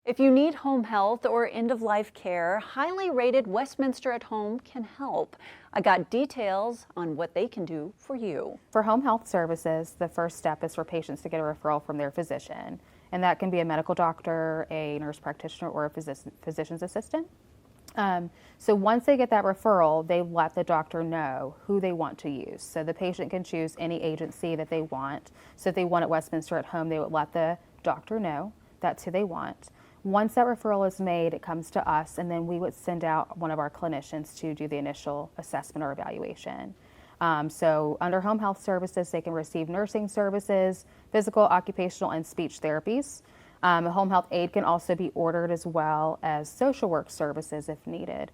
If you need home health or end-of-life care, highly rated Westminster at Home can help. I got details on what they can do for you. For home health services, the first step is for patients to get a referral from their physician, and that can be a medical doctor, a nurse practitioner, or a physician's assistant. So once they get that referral, they let the doctor know who they want to use. So the patient can choose any agency that they want. So if they want at Westminster at Home, they would let the doctor know that's who they want. Once that referral is made, it comes to us, and then we would send out one of our clinicians to do the initial assessment or evaluation. So under home health services, they can receive nursing services, physical, occupational, and speech therapies. A home health aide can also be ordered, as well as social work services if needed.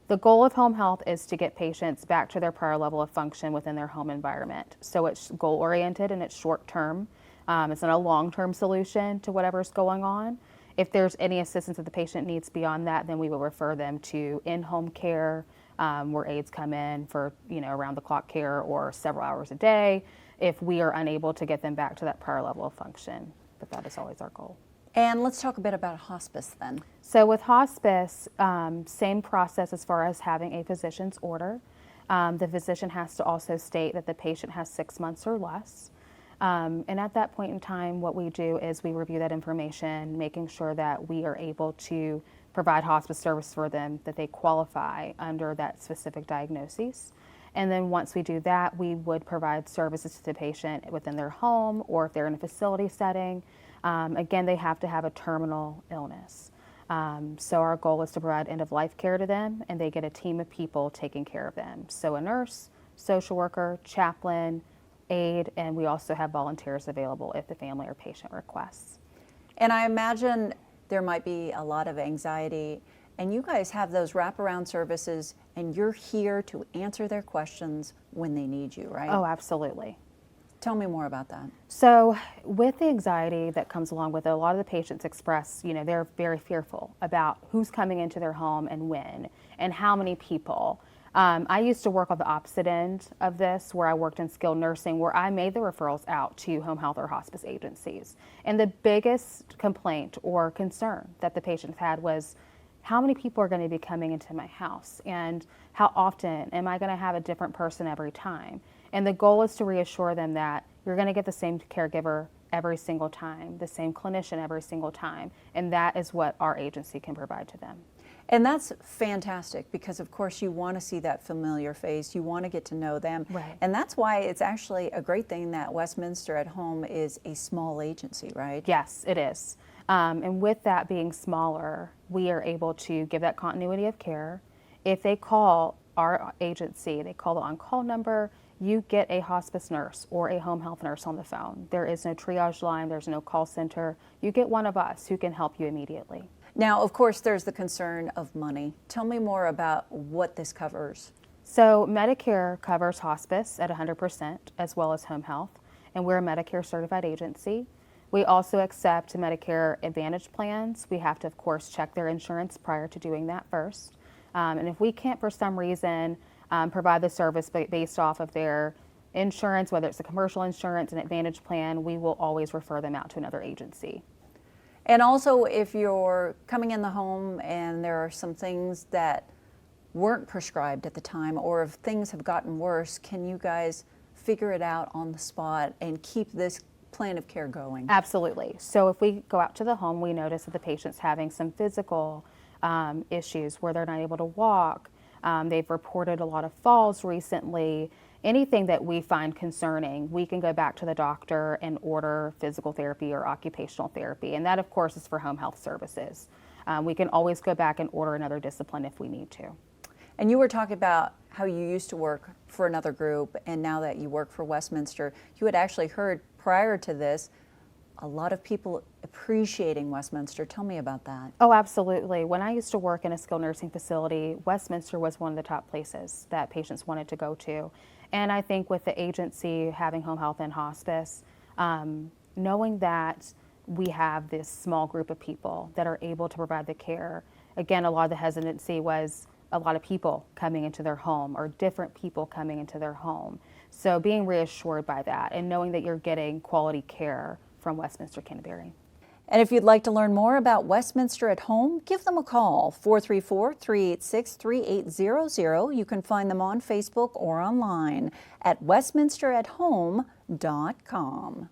The goal of home health is to get patients back to their prior level of function within their home environment. So it's goal-oriented and it's short-term. It's not a long-term solution to whatever's going on. If there's any assistance that the patient needs beyond that, then we will refer them to in-home care, where aides come in for around-the-clock care or several hours a day if we are unable to get them back to that prior level of function. But that is always our goal. And let's talk a bit about hospice then. So with hospice, same process as far as having a physician's order. The physician has to also state that the patient has 6 months or less. And at that point in time, what we do is we review that information, making sure that we are able to provide hospice service for them, that they qualify under that specific diagnosis. And then once we do that, we would provide services to the patient within their home, or if they're in a facility setting. Again, they have to have a terminal illness. So our goal is to provide end-of-life care to them, and they get a team of people taking care of them. So a nurse, social worker, chaplain, aide, and we also have volunteers available if the family or patient requests. And I imagine there might be a lot of anxiety, and you guys have those wraparound services, and you're here to answer their questions when they need you, right? Oh, absolutely. Tell me more about that. So with the anxiety that comes along with it, a lot of the patients express, they're very fearful about who's coming into their home and when, and how many people. I used to work on the opposite end of this, where I worked in skilled nursing, where I made the referrals out to home health or hospice agencies. And the biggest complaint or concern that the patients had was, how many people are going to be coming into my house? And how often am I going to have a different person every time? And the goal is to reassure them that you're going to get the same caregiver every single time, the same clinician every single time. And that is what our agency can provide to them. And that's fantastic, because of course you want to see that familiar face, you want to get to know them. Right. And that's why it's actually a great thing that Westminster at Home is a small agency, right? Yes, it is. And with that being smaller, we are able to give that continuity of care. If they call our agency, they call the on-call number, you get a hospice nurse or a home health nurse on the phone. There is no triage line, there's no call center. You get one of us who can help you immediately. Now, of course, there's the concern of money. Tell me more about what this covers. So Medicare covers hospice at 100%, as well as home health, and we're a Medicare certified agency. We also accept Medicare Advantage plans. We have to, of course, check their insurance prior to doing that first. And if we can't, for some reason, provide the service based off of their insurance, whether it's a commercial insurance, an Advantage plan, we will always refer them out to another agency. And also, if you're coming in the home and there are some things that weren't prescribed at the time, or if things have gotten worse, can you guys figure it out on the spot and keep this plan of care going? Absolutely. So if we go out to the home, we notice that the patient's having some physical issues where they're not able to walk. They've reported a lot of falls recently. Anything that we find concerning, we can go back to the doctor and order physical therapy or occupational therapy. And that, of course, is for home health services. We can always go back and order another discipline if we need to. And you were talking about how you used to work for another group, and now that you work for Westminster, you had actually heard prior to this a lot of people appreciating Westminster. Tell me about that. Oh, absolutely. When I used to work in a skilled nursing facility, Westminster was one of the top places that patients wanted to go to. And I think with the agency having home health and hospice, knowing that we have this small group of people that are able to provide the care, again, a lot of the hesitancy was a lot of people coming into their home or different people coming into their home. So being reassured by that and knowing that you're getting quality care from Westminster Canterbury. And if you'd like to learn more about Westminster at Home, give them a call, 434-386-3800. You can find them on Facebook or online at westminsterathome.com.